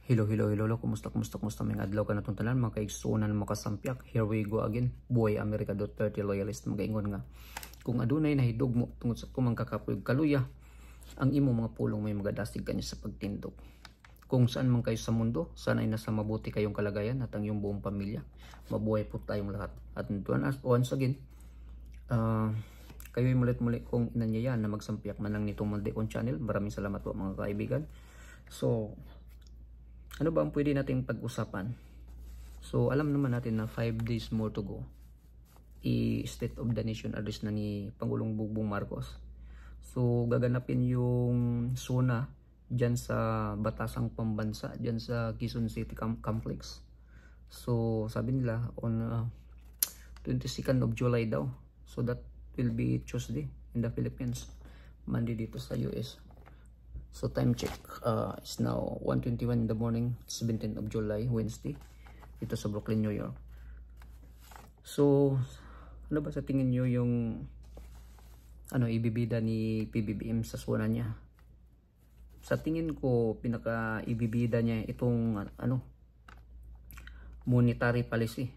Hello, kumusta mga adlaw ka natong tanan, mga kaigsunan, mga kasampyak. Here we go again, buhay America Duterte loyalist. Magaingon nga, kung adunay nahidog mo tungod sa tumang kakapoy kaluya, ang imo mga pulong may magadasig kanya sa pagtindog. Kung saan man kayo sa mundo, sana'y nasa mabuti kayong kalagayan at ang iyong buong pamilya. Mabuhay po tayong lahat. At once again, kayo'y mulit-muli kong inanyayahan na magsampyak man lang nitong Maldeon channel. Maraming salamat po mga kaibigan. So, ano ba ang pwede nating pag-usapan? So, alam naman natin na 5 days more to go. I-State of the Nation address na ni Pangulong Bongbong Marcos. So, gaganapin yung SONA dyan sa Batasang Pambansa, dyan sa Quezon City Complex. So, sabi nila on 22nd of July daw. So, that will be Tuesday in the Philippines. Monday dito sa US. So time check, it's now 1:21 in the morning, 17th of July, Wednesday, dito sa Brooklyn, New York. So, ano ba sa tingin nyo yung ibibida ni PBBM sa SONA niya? Sa tingin ko, pinaka-ibibida niya itong monetary policy.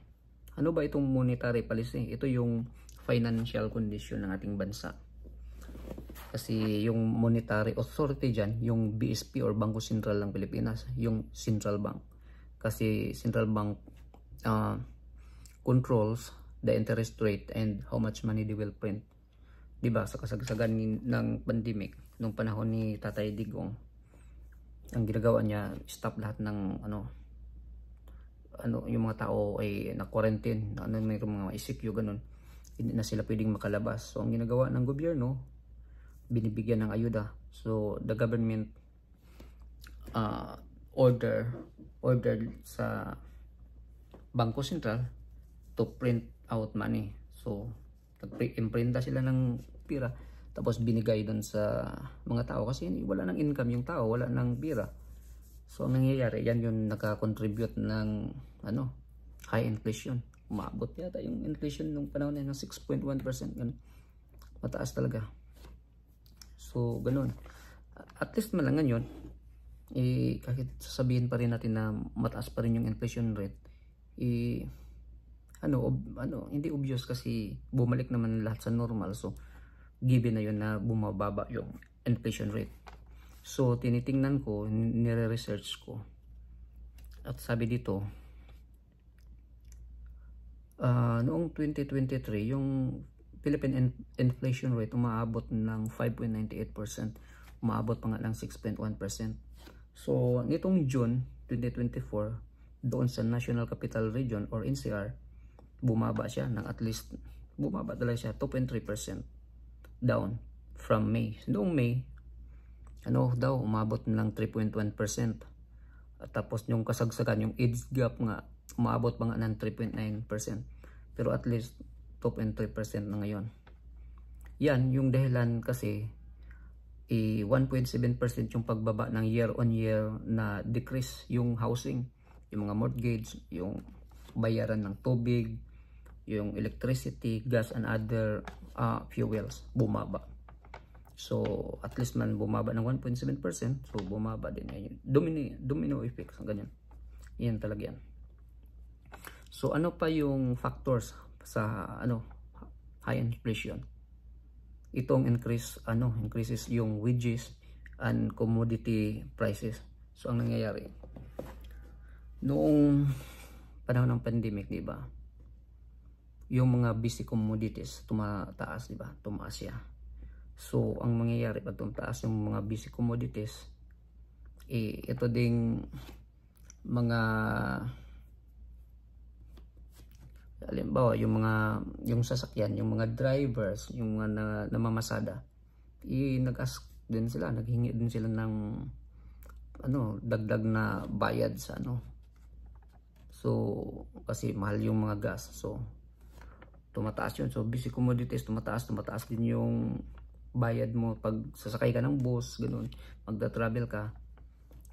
Ano ba itong monetary policy? Ito yung financial condition ng ating bansa. Kasi yung monetary authority dyan, yung BSP or Bangko Sentral ng Pilipinas, yung Central Bank. Kasi Central Bank controls the interest rate and how much money they will print. Diba, sa kasagsagan ng pandemic, nung panahon ni Tatay Digong, ang ginagawa niya, stop lahat ng yung mga tao ay na-quarantine, may mga ICQ, ganun. Hindi na sila pwedeng makalabas. So, ang ginagawa ng gobyerno, binibigyan ng ayuda. So the government ordered sa Bangko Sentral to print out money. So nag-imprinta sila ng pira, tapos binigay doon sa mga tao kasi wala nang income yung tao, wala nang pira. So ang nangyayari, yan yung naka-contribute ng high inflation. Umabot yata yung inflation nung panahon na ng 6.1%. Mataas talaga. So, ganun. At least man lang ngayon, kahit sasabihin pa rin natin na mataas pa rin yung inflation rate, hindi obvious kasi bumalik naman lahat sa normal. So, given na yun na bumababa yung inflation rate. So, tinitingnan ko, nire-research ko. At sabi dito, noong 2023, yung Philippine inflation rate umaabot ng 5.98%, umaabot pa nga ng 6.1%. So nitong June 2024, doon sa National Capital Region or NCR, bumaba siya ng at least, bumaba talaga siya 2.3% down from May. Noong May, umabot ng 3.1%. At tapos yung kasagsagan, yung age gap nga, umabot pa nga ng 3.9%. Pero at least 2.3% na ngayon. Yan yung dahilan kasi 1.7% yung pagbaba ng year on year na decrease yung housing, yung mga mortgage, yung bayaran ng tubig, yung electricity, gas and other fuels bumaba. So at least man bumaba ng 1.7%, so bumaba din yan. Domino effect, ganyan. Yan talaga yan. So ano pa yung factors sa high inflation? Itong increases yung wages and commodity prices. So ang nangyayari noong panahon ng pandemic, di ba, yung mga basic commodities tumataas, di ba, tumaas siya. So ang mangyayari pag tumataas yung mga basic commodities, ito ding mga, halimbawa yung sasakyan, yung mga drivers, yung mga namamasada, nag-ask din sila, naghingi din sila ng dagdag na bayad sa so kasi mahal yung mga gas, so tumataas yun. So basic commodities tumataas din yung bayad mo pag sasakay ka ng bus, ganun, magda-travel ka.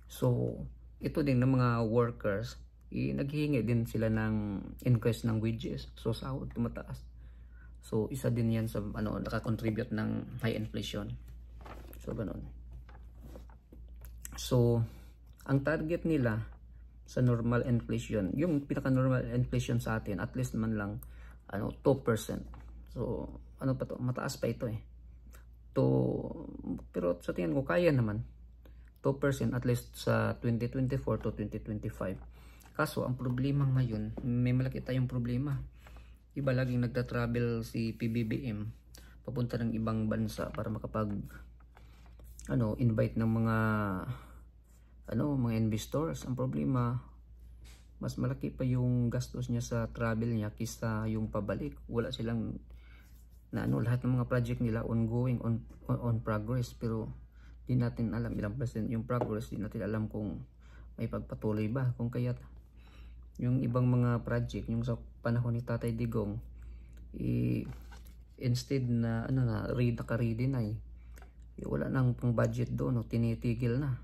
So ito din ng mga workers, naghihingi din sila ng increase ng wages. So sahod tumataas. So isa din yan sa nakakontribute ng high inflation. So ganun. So ang target nila sa normal inflation, yung pinaka normal inflation sa atin at least man lang 2%. So ano pa to, mataas pa ito eh. Pero sa tingin ko kaya naman 2% at least sa 2024 to 2025. Kaso ang problema ngayon, may malaki tayong problema. Iba laging nagta-travel si PBBM papunta ng ibang bansa para makapag invite ng mga investors. Ang problema, mas malaki pa yung gastos niya sa travel niya kaysa yung pabalik. Wala silang lahat ng mga project nila ongoing, on progress, pero di natin alam ilang percent yung progress. Di natin alam kung may pagpatuloy ba, kung kaya't yung ibang mga project yung sa panahon ni Tatay Digong instead na naka-ready na wala nang pang budget doon, tinitigil na.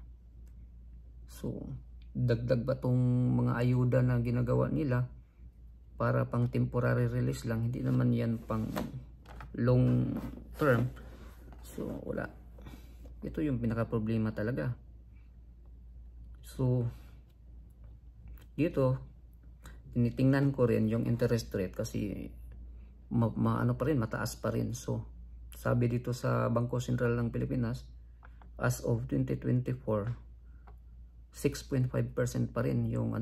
So dagdag ba tong mga ayuda na ginagawa nila para pang temporary release lang, hindi naman yan pang long term. So wala, ito yung pinaka problema talaga. So dito tinitingnan ko rin yung interest rate kasi pa rin, mataas pa rin. So sabi dito sa Bangko Sentral ng Pilipinas, as of 2024, 6.5% pa rin yung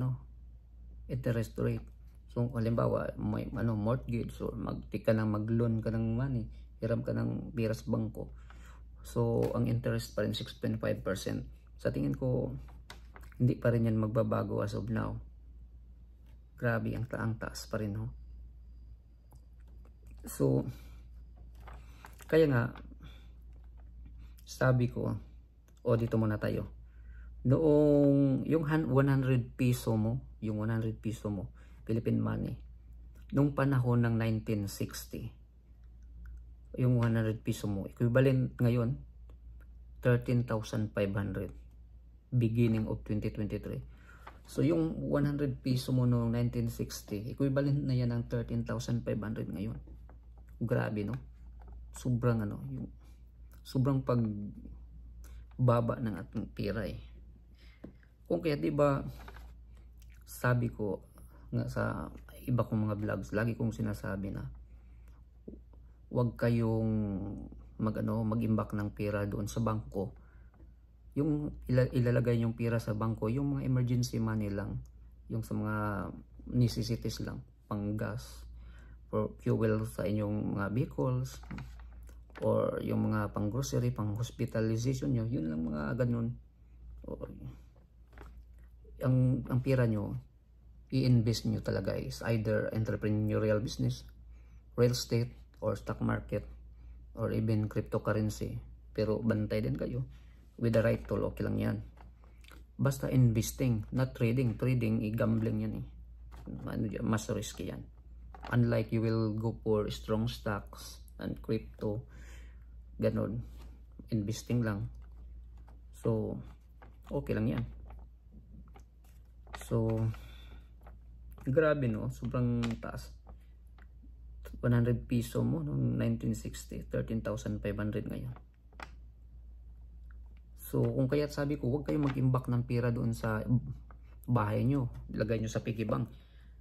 interest rate. So halimbawa may mortgage, so magtika ng mag-loan ka ng money, hiram ka ng pera sa bangko, so ang interest pa rin 6.5%. Sa tingin ko hindi pa rin yan magbabago as of now. Grabe, ang taas pa rin So kaya nga sabi ko, dito muna tayo. Noong yung 100 peso mo, Philippine money, nung panahon ng 1960, yung 100 peso mo, equivalent ngayon 13,500 beginning of 2023. So yung 100 peso mo noong 1960, equivalent na yan ng 13,500 ngayon. Grabe, no? Sobrang yung sobrang pagbaba ng ating pera Kung kaya, di ba, sabi ko nga sa iba kong mga vlogs, lagi kong sinasabi na huwag kayong mag-imbak ng pera doon sa bangko. Yung ilalagay yung pera sa bangko, yung mga emergency money lang, yung sa mga necessities lang, pang gas, for fuel sa inyong mga vehicles, or yung mga pang grocery, pang hospitalization nyo, yun lang mga ganun. Ang pera nyo, i-invest nyo talaga is either entrepreneurial business, real estate, or stock market, or even cryptocurrency. Pero bantay din kayo. With the right tool, okay lang yan. Basta investing, not trading. Trading, gambling yan mas risky yan. Unlike you will go for strong stocks and crypto, ganon, investing lang. So okay lang yan. So grabe, no? Sobrang taas. 100 peso mo noong 1960, 13,500 ngayon. So kung kaya't sabi ko, huwag kayong mag-imbak ng pera doon sa bahay nyo, ilagay nyo sa piggy bank.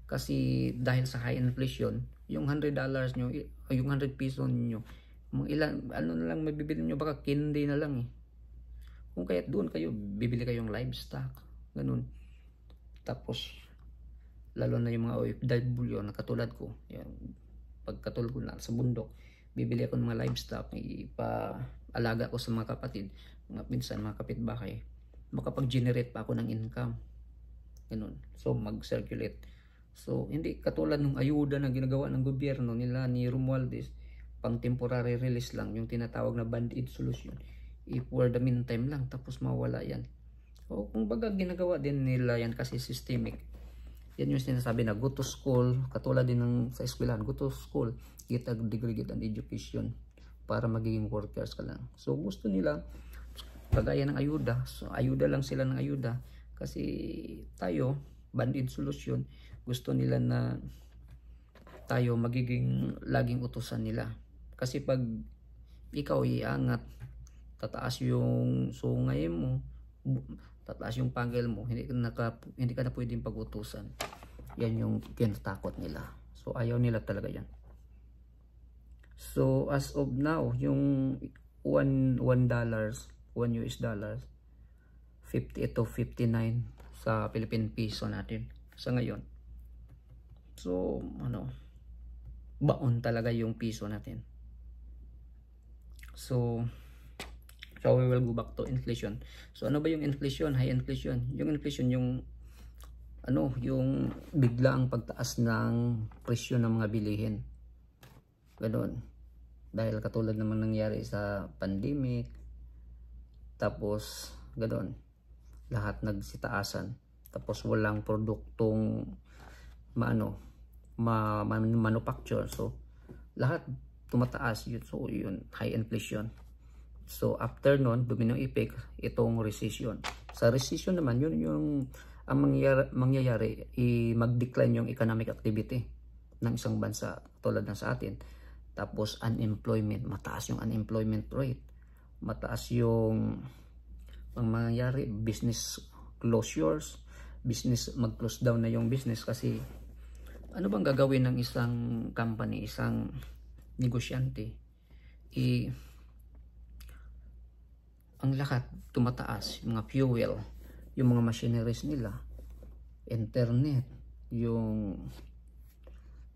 Kasi dahil sa high inflation, yung $100 nyo, yung 100 peso nyo, ilan, na lang mabibili nyo, baka candy na lang Kung kaya't doon kayo, bibili kayong livestock, ganun. Tapos lalo na yung mga OFW na katulad ko, pagkatulad ko na sa bundok, bibili ako ng mga livestock, ipaalaga ko sa mga kapatid, mga pinsan, mga kapitbahay, makapag-generate pa ako ng income, ganun. So mag-circulate. So hindi katulad ng ayuda na ginagawa ng gobyerno nila ni Romualdez, pang temporary release lang, yung tinatawag na band-aid solution, for the meantime lang, tapos mawala yan. O kung baga ginagawa din nila yan kasi systemic. Yan yung sinasabi na go to school, katulad din ng sa eskwelahan, go to school, get a degree, get an education, para magiging workers ka lang. So gusto nila kagaya ng ayuda, so ayuda lang sila ng ayuda, kasi tayo, band-aid solution, gusto nila na tayo magiging laging utusan nila. Kasi pag ikaw iangat, tataas yung sungay mo, tataas yung pangil mo, hindi ka na pwedeng pag-utusan. Yan yung kinatakot nila. So ayaw nila talaga yan. So as of now, yung $1 US dollars 50 to 59 sa Philippine peso natin sa ngayon. So baon talaga yung piso natin. So we will go back to inflation. So ano ba yung inflation? High inflation. Yung inflation yung yung biglaang pagtaas ng presyo ng mga bilihin. Ganoon. Dahil katulad naman nangyari sa pandemic. Tapos ganoon. Lahat nagsitaasan. Tapos walang produktong manufacture. So lahat tumataas yun. So yun, high inflation. So after nun, domino effect, itong recession. Sa recession naman, yun yung ang mangyayari, mag-decline yung economic activity ng isang bansa tulad ng sa atin. Tapos unemployment, mataas yung unemployment rate. Mataas yung ang mangyayari, business closures, mag-close down na yung business kasi ano bang gagawin ng isang company, isang negosyante? Ang lahat tumataas, yung mga fuel, yung mga machineries nila, internet, yung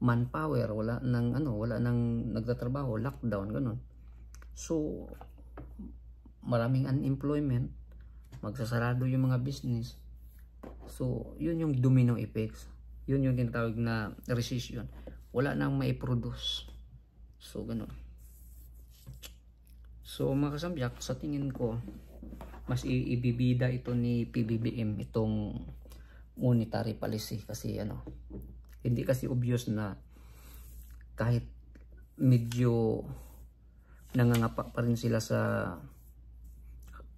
manpower, wala nang nagtatrabaho, lockdown, ganun. So maraming unemployment, magsasarado yung mga business. So yun yung domino effects. Yun yung tinatawag na recession. Wala nang mai-produce. So ganun. So mga kasambyak, sa tingin ko mas ibibida ito ni PBBM itong monetary policy kasi hindi kasi obvious na kahit medyo nangangapa pa rin sila sa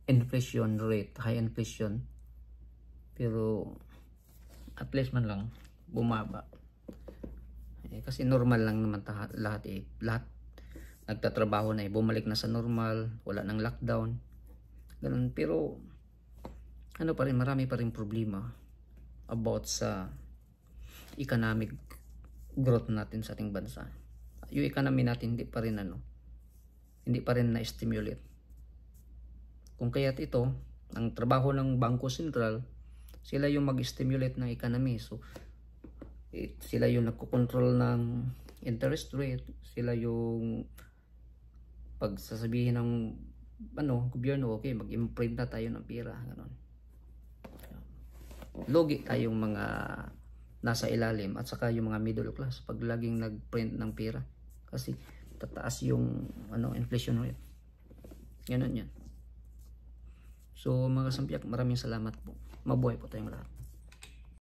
inflation rate, high inflation, pero at least man lang bumaba. Kasi normal lang naman lahat nagtatrabaho na bumalik na sa normal, wala nang lockdown. Ganun, pero pa rin, marami pa rin problema about sa economic growth natin sa ating bansa. Yung economy natin hindi pa rin na-stimulate. Kung kaya't ito, ang trabaho ng Bangko Sentral, sila yung mag-stimulate ng economy. So sila yung nagko-control ng interest rate, sila yung pagsasabihin ng gobyerno, okay, mag-imprint na tayo ng pera, gano'n. Logi tayong mga nasa ilalim at saka yung mga middle class pag laging nag-print ng pera kasi tataas yung inflation rate. Ganun yan. So mga kasampiak, maraming salamat po. Mabuhay po tayong lahat.